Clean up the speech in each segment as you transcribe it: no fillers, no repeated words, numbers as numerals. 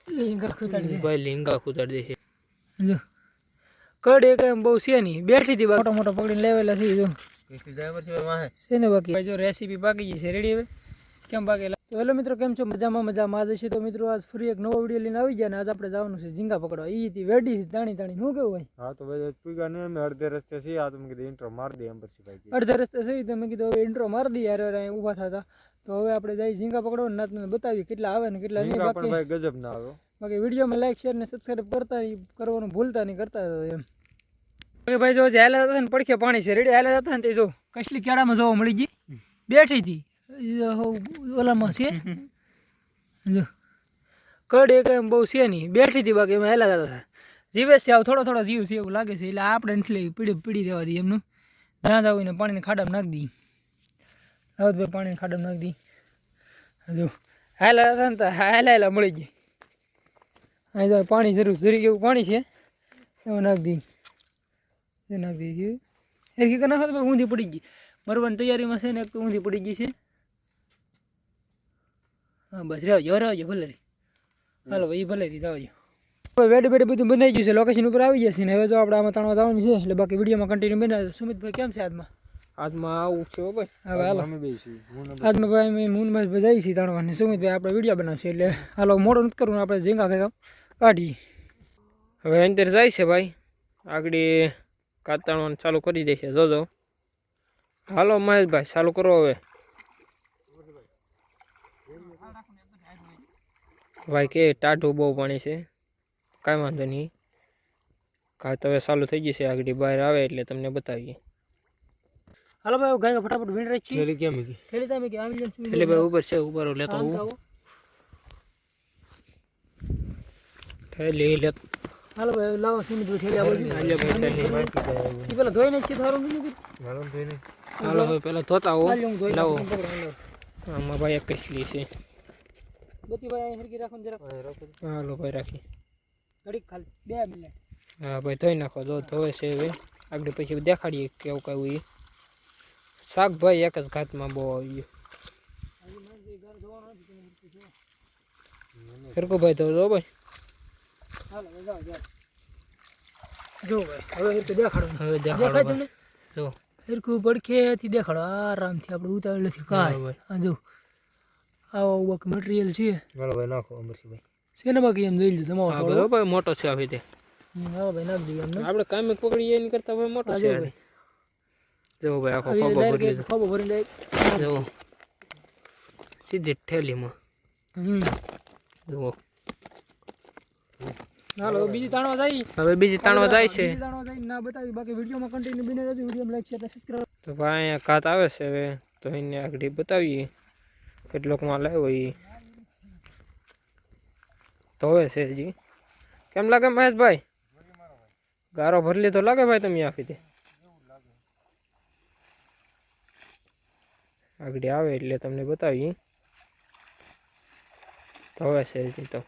લીંગા કુતાડી દે ભાઈ લીંગા કુતાડી દે છે જો કડ એક એમ બહુ છે નહીં બેઠી હતી મોટો મોટો પકડીને લેવેલા છે જો કેટલી જાય પછી વાહે છે ને બાકી જો રેસીપી બાકી ગઈ છે રેડી હવે કેમ બાકી તો હેલો મિત્રો કેમ છો મજામાં આજ છે તો મિત્રો આજ ફરી એક નવો વિડીયો લઈને આવી ગયા ને આજ આપણે જવાનું છે ઝીંગા પકડવા ઈ હતી વેડી છે તાણી તાણી શું કેવું ભાઈ હા તો ભાઈ પૂગા ને અમે અડધે રસ્તે છે આ તો મેં કીધું ઇન્ટ્રો માર દે અંબરસી ભાઈ અડધા રસ્તે છે તો મેં કીધું હવે ઇન્ટ્રો મારી દઈએ યાર અહીં ઊભા થતા તો હવે આપણે જઈ ઝીંગા પકડવા ને તમને બતાવી કેટલા આવે ને કેટલા નહીં બાકી ભાઈ ગજબ ના આવે બાકી વિડીયોમાં લાઈક શેર ને સબસ્ક્રાઈબ કરવાનું ભૂલતા નહીં કરતા એમ ભાઈ જો હાલા હતા ને પડખે પાણી છે રેડી હાલા હતા ને તે જો કસલી કેળામાં જોવા મળી ગઈ બેઠી હતી ઓલામાં છે જો કડ એક એમ બહુ છે નહીં બેઠી હતી બાકી એમાં હેલા જતા હતા જીવે છે આવ થોડો થોડો જીવ છે એવું લાગે છે એટલે આપણે એટલે પીડી રહેવા દઈએ એમનું જ્યાં જવું ને પાણીને ખાડામાં નાખી દઈએ ભાઈ પાણીને ખાડામાં નાખી દઈએ જો હાલા હતા ને તો હાલા મળી ગઈ અહીં તો પાણી જરૂર જરી એવું પાણી છે એવું નાખી દઈએ નાખી દઈએ એરકી કે નાખો તો ભાઈ ઊંધી પડી ગઈ મરવાની તૈયારીમાં છે ને એક તો ઊંધી પડી ગઈ છે હા બસ રહેજો ભલે રે હાલો ભાઈ ભલે રી આવજો વેડ બેડ બધું બંધાઈ ગયું છે લોકેશન ઉપર આવી જશે ને હવે જો આપણે આમાં તાણવા જવાનું છે એટલે બાકી વિડીયોમાં કન્ટિન્યુ બનાવે સુમિતભાઈ કેમ છે આજમાં આવું છે ભાઈ હવે હાલો આજમાં ભાઈ અમે મૂનભાઈ જઈએ છીએ તાણવા સુમિતભાઈ આપણે વિડીયો બનાવશે એટલે હાલો મોડું નથી કરવું આપણે ઝીંગા કાઢીએ હવે અંદર જાય છે ભાઈ આગળ કાતરવાનું ચાલુ કરી દેશે જોજો હાલો મહેશભાઈ ચાલુ કરો હવે ભાઈ કે ટાઢું બહુ પાણી છે કાંઈ વાંધો નહીં કાં તો હવે ચાલુ થઈ જશે આગળ બહાર આવે એટલે તમને બતાવીએ હાલો ભાઈ ગાય ફટાફટ વીણ રહી છે થેલી કેમ થેલી તમે કે આવી થેલી ભાઈ ઉપર છે ઉપર લેતો હું થેલી લેતો હાલો ભાઈ લાવો સુમિતભાઈ થેલી આવો પેલા ધોઈ નાખી થારું નહીં હાલો હવે પેલા ધોતા હો લાવો આમાં ભાઈ એક કસલી છે બધી ભાઈ હરકી રાખો ને જરા હાલો ભાઈ રાખી ઘડીક ખાલી 2 મિનિટ હા ભાઈ ધોઈ નાખો જો ધોવે છે હવે આગળ પછી દેખાડીએ કેવું કેવું એ શાક ભાઈ એક જ ઘાતમાં બહુ આવી ગયું સરખું ભાઈ ધો ભાઈ હાલો જાઓ જો ભાઈ હવે હરકે દેખાડો હવે દેખાડો તમને જો હરકું પડખેથી દેખાડો આરામથી આપણે ઉતાવળ નથી કાંઈ હા જો આવો બાકી મટીરિયલ છે હાલો ભાઈ નાખો અમરસિંહભાઈ છે ને બાકી એમ જોઈ લો તમારો ભાઈ મોટો છે આવી તે હા ભાઈ નાખ દઈએ અમને આપણે કામે પકડીએ એની કરતા ભાઈ મોટો છે જો ભાઈ આખો ખોબો ભરી જો સીધી ઠેલીમાં જો હાલો બીજી તાણવા જાય હવે બીજી તાણવા જાય છે તાણવા જાય ના બતાવી બાકી વિડીયોમાં કન્ટિન્યુ બને રહેજો વિડીયોમાં લાઈક શેર સબસ્ક્રાઇબ તો ભાઈ અહીંયા કાત આવે છે હવે તો એને આગળ બતાવીએ કેટલોક માલ આવ્યો એ તો હવે છે હજી કેમ લાગે મહેશભાઈ ગારો ભરી લીધો લાગે ભાઈ તમે આપી દે આગળ આવે એટલે તમને બતાવીએ તો હવે છે હજી તો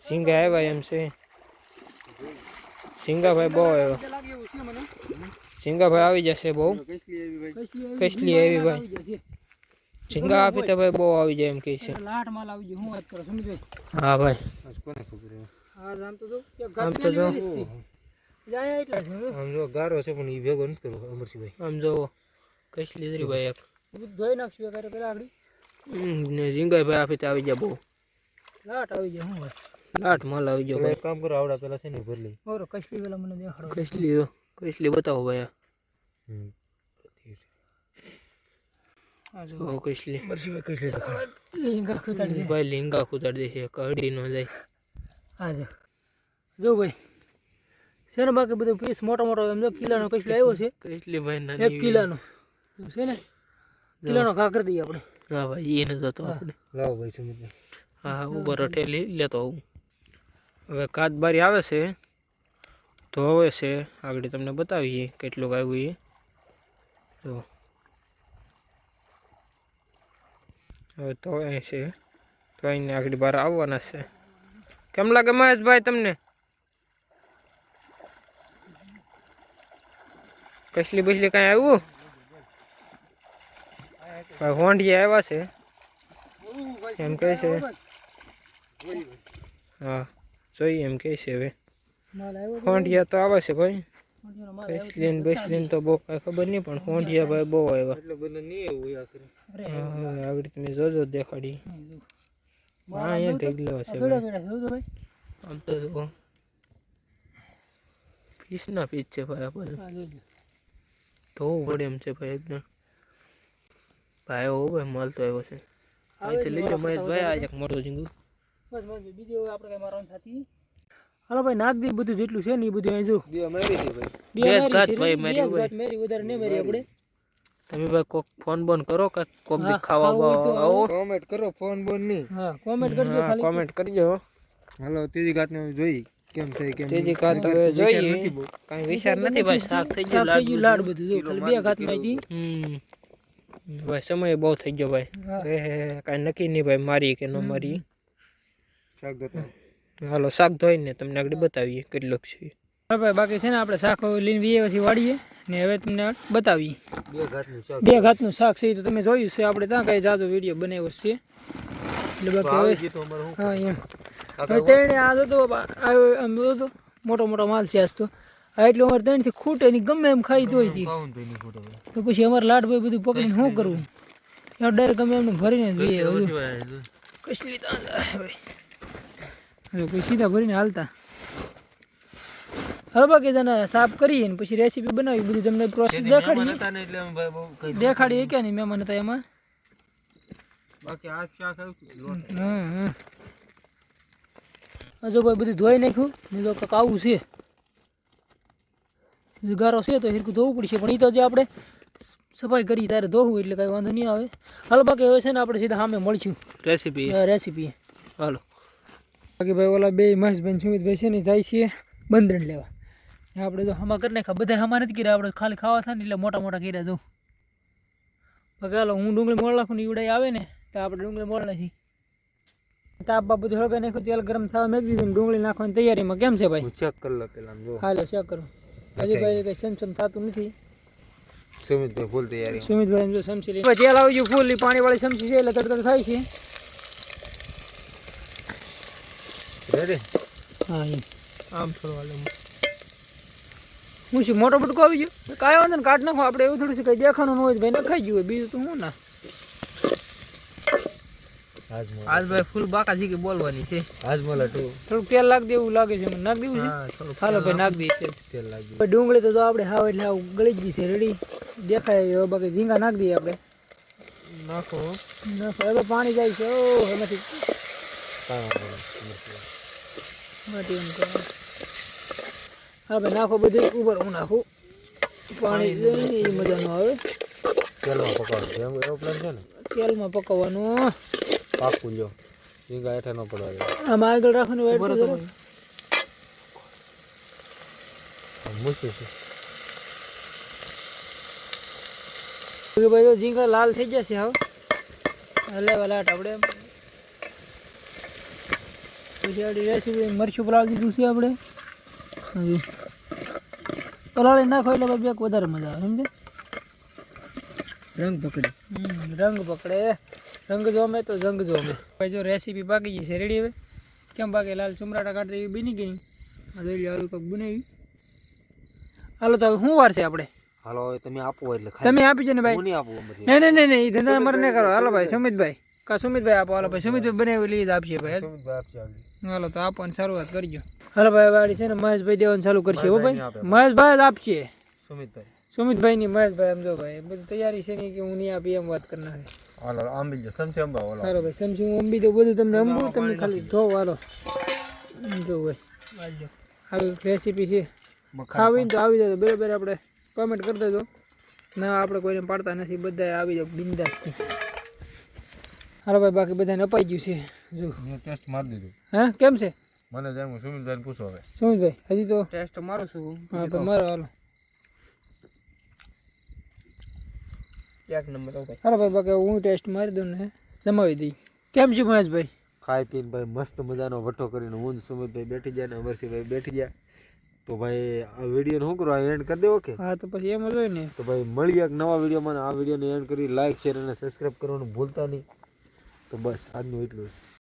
ઝીંગા આવ્યા એમ છે ઝીંગા ભાઈ બહુ આવ્યા ઝીંગા ભાઈ આવી જશે બહુ કસલી આવી ભાઈ ઝીંગા આપી તો ભાઈ બહુ આવી જાય એમ કહે છે લાટ માલ આવી ગયો હું વાત કરો સુમિતભાઈ હા ભાઈ આમ તો જો જાય એટલા છે આમ જો ગારો છે પણ એ ભેગો નથી કરવો અમરસિંહભાઈ આમ જો કસલી દરી ભાઈ એક ધોઈ નાખશું કરે પેલા આગળ ને ઝીંગા ભાઈ આપી તો આવી જાય બહુ લાટ આવી જાય હું વાત લાટ માલ આવી જાય ભાઈ કામ કરો આવડા પેલા છે ને ભરી લઈ ઓરો કસલી પેલા મને દેખાડો કસલી બતાવો ભાઈ આજો કસલી કસલી લીંગા કુતાડી દે ભાઈ લીંગા કુતાડી દે છે કડી નો જાય આજો જો ભાઈ છે ને બાકી બધું પીસ મોટો મોટો એમ જો કિલાનો કસલી આવ્યો છે કસલી ભાઈ 1 કિલોનો છે ને કિલોનો ઘા કરી દઈએ આપણે હા ભાઈ એને જતો આપણે લાવો ભાઈ સુમિત હા ઉપર ઠેલી લેતો આવું હવે કાચબારી આવે છે તો હવે છે આગળ તમને બતાવીએ કેટલું આવ્યું એ તો હવે તો અહીં છે તો અહીંને આગળ બહાર આવવાના છે કેમ લાગે મહેશભાઈ તમને કસલી બસલી કાંઈ આવ્યું ભાઈ હોંડિયા આવ્યા છે એમ કહે છે હા જોઈએ એમ કહે છે હવે હોંડિયા તો આવે છે ભાઈ બેસલીન તો બહુ કાંઈ ખબર નહીં પણ હોંડિયા ભાઈ બહુ આવ્યા આગળ તમે જોજો દેખાડી હા અહીંયા ઢગલો છે ભાઈ આમ તો પીસના પીસ છે ભાઈ આ બધું ધોવું પડે એમ છે ભાઈ એકદમ ભાઈ હો ભાઈ માલ તો આવ્યો છે અહીંથી લઈ લો મહેશભાઈ આ એક મોટો ઝીંગુ બીજી આપણે કઈ મારવાનું થતી હાલો ભાઈ નાખ દી બધું જેટલું છે ને એ બધું અહીં જો બે ઘાત ભાઈ મારી હોય મેરી વધારે નહીં મારી આપણે તમે ભાઈ કોક ફોન બોન કરો કે કોક દી ખાવા આવો કોમેન્ટ કરો ફોન બોન ની હા કોમેન્ટ કરજો ખાલી કોમેન્ટ કરજો હાલો ત્રીજી ઘાત નું જોઈ કેમ થઈ કેમ ત્રીજી ઘાત હવે જોઈએ કાંઈ વિચાર નથી ભાઈ શાક થઈ ગયું લાડ બધું જો ખાલી બે ઘાત માં આવી ભાઈ સમય બહુ થઈ ગયો ભાઈ કાંઈ નક્કી નહીં ભાઈ મારી કે ન મારી શાક દોતા હાલો શાક ધોઈને તમને આગળ બતાવીએ કેટલોક છે હા ભાઈ બાકી છે ને આપણે શાક લઈને વીએ પછી વાળીએ ને હવે તમને બતાવીએ બે ઘાત નું શાક બે ઘાતનું શાક છે એ તો તમે જોયું છે આપણે ત્યાં કઈ જાજો વિડીયો બનાવ્યો છે એટલે બાકી હવે હા એમ હવે તેણે આ તો આમ તો મોટો મોટો માલ છે આજ તો આ એટલું અમારે ત્રણથી ખૂટે નહીં ગમે એમ ખાઈ તોય હતી તો પછી અમારે લાડભાઈ બધું પકડીને શું કરવું યાર ડાયરેક્ટ ગમે એમને ભરીને જ જઈએ બધું કસલી ભાઈ હવે પછી સીધા ભરીને હાલતા હવે બાકી તને સાફ કરીએ ને પછી રેસીપી બનાવી બધું તમને પ્રોસેસ દેખાડી કે નહીં મહેમાન હતા એમાં બાકી આ શાક આવ્યું હા હજુ ભાઈ બધું ધોઈ નાખ્યું ને તો કંઈક આવું છે ગારો છે તો હિરકું ધોવું પડશે પણ એ તો જે આપણે સફાઈ કરી ત્યારે ધોવું એટલે કાંઈ વાંધો નહીં આવે હાલો બાકી હવે છે ને આપણે સીધા સામે મળીશું રેસીપી હાલો બાકી ભાઈ ઓલા બે મહેશભાઈ સુમિતભાઈ છે ને જાય છે બંદરણ લેવા આપણે તો હમા કરી નાખ્યા બધા હમા નથી કર્યા આપણે ખાલી ખાવા થાય ને એટલે મોટા મોટા કર્યા જવું બાકી હાલો હું ડુંગળી મોળ નાખું ને ઈવડાઈ આવે ને તો આપણે ડુંગળી મોળ નાખી તાપ બાપ બધું હળગાઈ નાખ્યું તેલ ગરમ થવા મેં દીધું ડુંગળી નાખવાની તૈયારીમાં કેમ છે ભાઈ ચેક કરી લો પેલા જો હાલે ચેક કરો હજી ભાઈ કંઈ સમસમ થતું નથી સુમિતભાઈ ફૂલ તૈયારી સુમિતભાઈ જો સમસી લઈ તેલ આવી ગયું ફૂલ પાણીવાળી સમસી છે એટલે તડતડ થાય છે રેડી હા એમ આમ થોડું હું શું મોટો બટકો આવી ગયો કાંઈ વાંધો ને કાઢ નાખો આપણે એવું થોડું કંઈ દેખાનું ન હોય ભાઈ નખાઈ ગયું હોય બીજું તો હું ના આજ ભાઈ ફૂલ બાકાજી કે બોલવાની છે આજ મને થોડુંક તેલ નાખ દેવું લાગે છે મને નાખ દેવું છે હાલો ભાઈ નાખ દઈએ તેલ લાગી ભાઈ ડુંગળી તો આપણે હાવ એટલે હાવ ગળી જ ગઈ છે રેડી દેખાય હવે બાકી ઝીંગા નાખ દઈએ આપણે નાખો નાખો હવે પાણી જાય છે ઓ એમાંથી હા ભાઈ નાખો બધું ઉપર હું નાખું પાણી એ મજા ન આવે તેલમાં પકાવવાનું જેમ એરોપ્લેન છે ને તેલમાં પકવવાનું પાકું લ્યો ઝીંગા હેઠે ન પડવા દે આમાં આગળ રાખવાનું વાઈટ મૂકી છે ભાઈ તો ઝીંગા લાલ થઈ જશે હાવ હલાવા લાટ આપણે પછી આપણી રેસીપી મરચું પલાળી દીધું છે આપણે પલાળી નાખો એટલે બે વધારે મજા આવે સમજે રંગ પકડી રંગ પકડે રંગ જોમે તો જંગ જોમે ભાઈ જો રેસીપી બાકી ગઈ છે રેડી હવે કેમ બાકી લાલ ચુમરાટા કાઢતા એવી બની ગઈ જોઈ આલુ કંઈક બનાવી હાલો તો હવે શું વાર છે આપણે હાલો હવે તમે આપો એટલે તમે આપી જો ને ભાઈ હું નહીં આપું નહીં એ ધંધા અમારે નહીં કરો હાલો ભાઈ સુમિતભાઈ સુમિતભાઈ આપો હાલો ભાઈ સુમિતભાઈ બનાવી લઈએ આપશે ભાઈ હાલો તો આપવાની શરૂઆત કરજો હાલો ભાઈ વાડી છે ને મહેશભાઈ દેવાનું ચાલુ કરશે હો ભાઈ મહેશભાઈ જ આપશે સુમિતભાઈ ની મહેશભાઈ એમ જો ભાઈ બધી તૈયારી છે નહીં કે હું નહીં આપી એમ વાત કરનાર હાલો આંબી જો સમજે અંબા હાલો હાલો ભાઈ સમજી હું અંબી તો બધું તમને અંબું તમને ખાલી ધોવ હાલો જો ભાઈ આવી રેસીપી છે ખાવીને તો આવી જાય બરાબર આપણે કોમેન્ટ કરી દેજો ના આપણે કોઈને પાડતા નથી બધા આવી જાવ બિંદાસથી હાલો ભાઈ બાકી બધાને અપાઈ ગયું છે જો મેં ટેસ્ટ મારી દીધું હા કેમ છે મને જેમ સુમિતભાઈને પૂછો હવે સુમિતભાઈ હજી તો ટેસ્ટ મારું છું હા પણ મારો હાલો એક નંબર ભાઈ હાલો ભાઈ બાકી હું ટેસ્ટ મારી દઉં ને જમાવી દઈ કેમ છે મહેશભાઈ ખાઈ પીને ભાઈ મસ્ત મજાનો વઠો કરીને હું સુમિતભાઈ બેઠી જાય ને અમરસિંહભાઈ બેઠી જાય તો ભાઈ આ વિડીયોને શું કરો એન્ડ કરી દેવો કે હા તો પછી એમ જ હોય ને. તો ભાઈ મળીએ એક નવા વિડીયોમાં આ વિડીયોને એન્ડ કરી લાઈક શેર અને સબસ્ક્રાઈબ કરવાનું ભૂલતા નહીં તો બસ આજનું એટલું જ